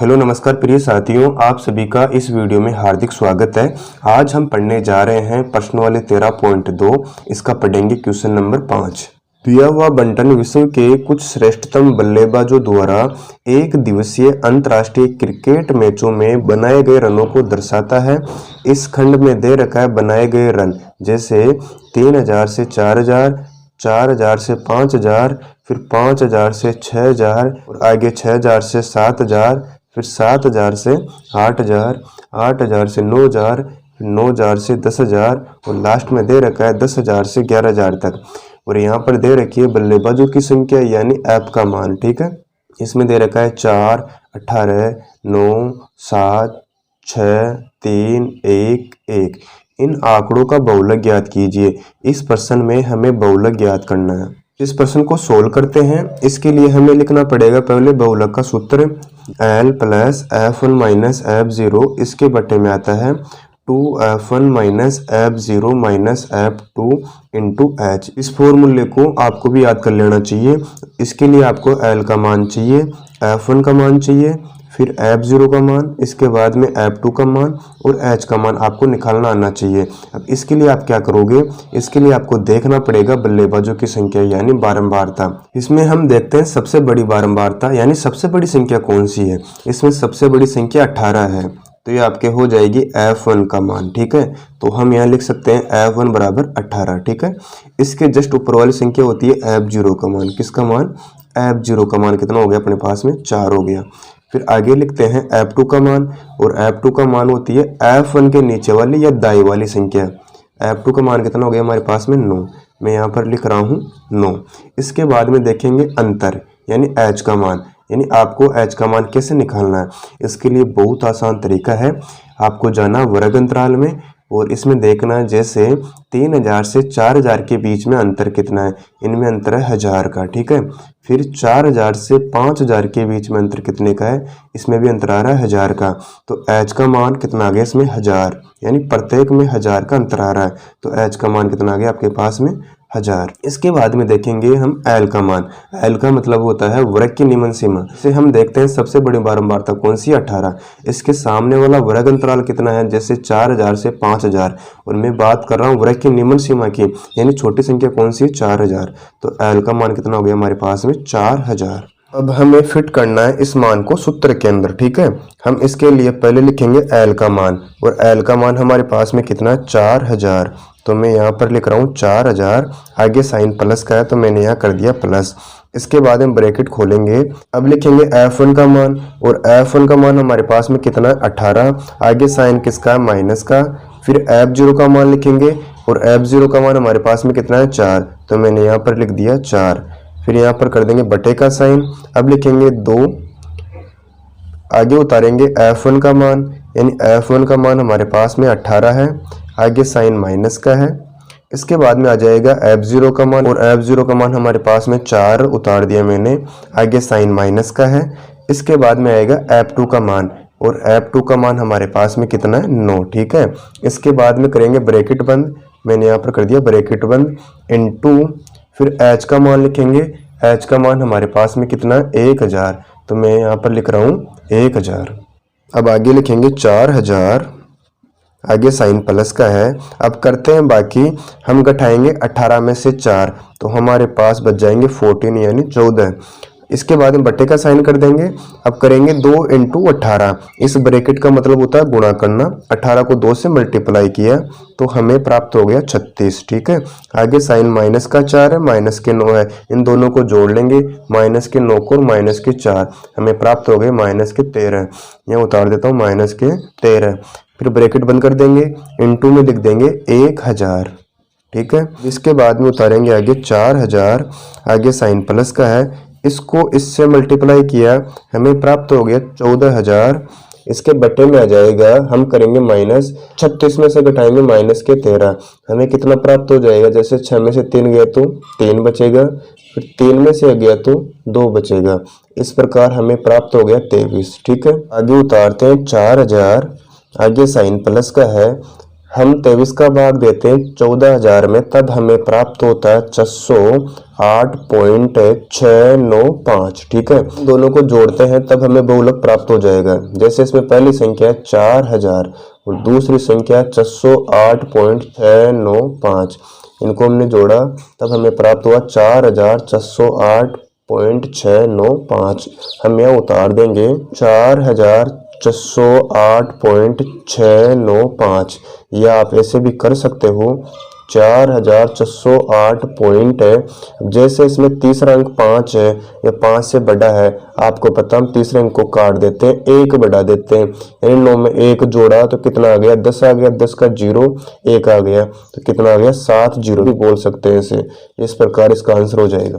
Hello नमस्कार प्रिय साथियों, आप सभी का इस वीडियो में हार्दिक स्वागत है। आज हम पढ़ने जा रहे हैं प्रश्न वाले 13.2। इसका पढ़ेंगे क्वेश्चन नंबर 5। दिया हुआ बंटन विश्व के कुछ श्रेष्ठतम बल्लेबाजों द्वारा एक दिवसीय अंतर्राष्ट्रीय क्रिकेट मैचों में बनाए गए रनों को दर्शाता है। इस खंड में दे रखा है बनाए गए रन, जैसे 3000 से 4000, 4000 से 5000, फिर 5000 से 6000 और आगे 6000 से 7000, फिर 7000 से 8000, 8000 से 9000, फिर 9000 से 10000 और लास्ट में दे रखा है 10000 से 11000 तक। और यहाँ पर दे रखी है बल्लेबाजों की संख्या यानी ऐप का मान। ठीक है, इसमें दे रखा है 4, 18, 9, 7, 6, 3, 1, 1। इन आंकड़ों का बहुलक ज्ञात कीजिए। इस प्रश्न में हमें बहुलक ज्ञात करना है। इस प्रश्न को सोल्व करते हैं। इसके लिए हमें लिखना पड़ेगा पहले बहुलक का सूत्र L plus F1 minus F0, इसके बटे में आता है 2F1 minus F0 minus F2 into H। इस फॉर्मूले को आपको भी याद कर लेना चाहिए। इसके लिए आपको L का मान चाहिए, F1 का मान चाहिए, फिर F0 का मान, इसके बाद में F2 का मान और H का मान आपको निकालना आना चाहिए। अब इसके लिए आप क्या करोगे, इसके लिए आपको देखना पड़ेगा बल्लेबाजों की संख्या यानी बारंबारता। इसमें हम देखते हैं सबसे बड़ी बारंबारता यानी सबसे बड़ी संख्या कौन सी है। इसमें सबसे बड़ी संख्या 18 है, तो ये आपके हो जाएगी F1 का मान। ठीक है, तो हम यहाँ लिख सकते हैं F1 बराबर 18। ठीक है, इसके जस्ट ऊपर वाली संख्या होती है F0 का मान। किसका मान? F0 का मान कितना हो गया अपने पास में? 4 हो गया। फिर आगे लिखते हैं F2 का मान, और F2 का मान होती है F1 के नीचे वाली या दाई वाली संख्या। F2 का मान कितना हो गया हमारे पास में? 9। मैं यहाँ पर लिख रहा हूँ 9। इसके बाद में देखेंगे अंतर यानी H का मान, यानी आपको H का मान कैसे निकालना है। इसके लिए बहुत आसान तरीका है। आपको जाना वर्ग अंतराल में और इसमें देखना है जैसे 3000 से 4000 के बीच में अंतर कितना है। इनमें अंतर है 1000 का। ठीक है, फिर 4000 से 5000 के बीच में अंतर कितने का है, इसमें भी अंतर आ रहा है 1000 का। तो H का मान कितना आ गया इसमें? 1000, यानी प्रत्येक में 1000 का अंतर आ रहा है। तो H का मान कितना आ गया आपके पास में? 1000। इसके बाद में देखेंगे हम L का मान। L का मतलब होता है वर्ग की निम्न सीमा। इसे हम देखते हैं सबसे बड़ी बारंबारता कौन सी? 18। इसके सामने वाला वर्ग अंतराल कितना है, जैसे 4000 से 5000, और मैं बात कर रहा हूँ वर्ग की निम्न सीमा की, यानी छोटी संख्या कौन सी है? 4000। तो L का मान कितना हो गया हमारे पास में? 4000। अब हमें फिट करना है इस मान को सूत्र के अंदर। ठीक है, हम इसके लिए पहले लिखेंगे L का मान, और L का मान हमारे पास में कितना है? 4000। तो मैं यहाँ पर लिख रहा हूँ 4000, आगे साइन प्लस का है तो मैंने यहाँ कर दिया प्लस। इसके बाद हम ब्रैकेट खोलेंगे। अब लिखेंगे F1 का मान, और F1 का मान हमारे पास में कितना है? 18, आगे साइन किसका है? माइनस का। फिर F0 का मान लिखेंगे, और F0 का मान हमारे पास में कितना है? 4, तो मैंने यहाँ पर लिख दिया 4। फिर यहाँ पर कर देंगे बटे का साइन। अब लिखेंगे 2, आगे उतारेंगे F1 का मान, यानी F1 का मान हमारे पास में 18 है, आगे साइन माइनस का है। इसके बाद में आ जाएगा F0 का मान, और F0 का मान हमारे पास में 4 उतार दिया मैंने, आगे साइन माइनस का है। इसके बाद में आएगा F2 का मान, और F2 का मान हमारे पास में कितना है? 9। ठीक है, इसके बाद में करेंगे ब्रैकेट बंद, मैंने यहाँ पर कर दिया ब्रैकेट बंद, इनटू फिर H का मान लिखेंगे। H का मान हमारे पास में कितना है? 1000, तो मैं यहाँ पर लिख रहा हूँ 1000। अब आगे लिखेंगे 4000, आगे साइन प्लस का है। अब करते हैं बाकी, हम घटाएंगे 18 में से 4, तो हमारे पास बच जाएंगे 14 यानी 14। इसके बाद में बटे का साइन कर देंगे। अब करेंगे 2 इंटू 18, इस ब्रैकेट का मतलब होता है गुणा करना। 18 को 2 से मल्टीप्लाई किया तो हमें प्राप्त हो गया 36। ठीक है, आगे साइन माइनस का 4 है, माइनस के 9 है, इन दोनों को जोड़ लेंगे, माइनस के 9 को और माइनस के 4, हमें प्राप्त हो गए माइनस के 13। यहाँ उतार देता हूँ माइनस के 13। फिर ब्रैकेट बंद कर देंगे, इनटू में लिख देंगे 1000। ठीक है, इसके बाद में उतारेंगे आगे 4000, आगे साइन प्लस का है, इसको इससे मल्टीप्लाई किया, हमें प्राप्त हो गया 14000। इसके बटे में आ जाएगा, हम करेंगे माइनस, 36 में से घटाएंगे माइनस के 13, हमें कितना प्राप्त हो जाएगा? जैसे 6 में से 3 गया तो 3 बचेगा, फिर 3 में से गया तो 2 बचेगा। इस प्रकार हमें प्राप्त हो गया 23। ठीक है, आगे उतारते हैं 4000, आगे साइन प्लस का है, हम 23 का भाग देते हैं 14,000 में, तब हमें प्राप्त होता है 608.695। ठीक है, दोनों को जोड़ते हैं तब हमें बहुलक प्राप्त हो जाएगा। जैसे इसमें पहली संख्या है 4,000 और दूसरी संख्या है 608.695। इनको हमने जोड़ा तब हमें प्राप्त हुआ 4,608.695। हम यहाँ उतार देंगे 4,608.695, या आप ऐसे भी कर सकते हो 4,608 पॉइंट है। जैसे इसमें तीसरा अंक 5 है या 5 से बड़ा है, आपको पता, हम तीसरे अंक को काट देते हैं, 1 बढ़ा देते हैं, यानी 9 में 1 जोड़ा तो कितना आ गया, 10 आ गया, 10 का 0 1 आ गया तो कितना आ गया, 7 0 भी बोल सकते हैं इसे। इस प्रकार इसका आंसर हो जाएगा।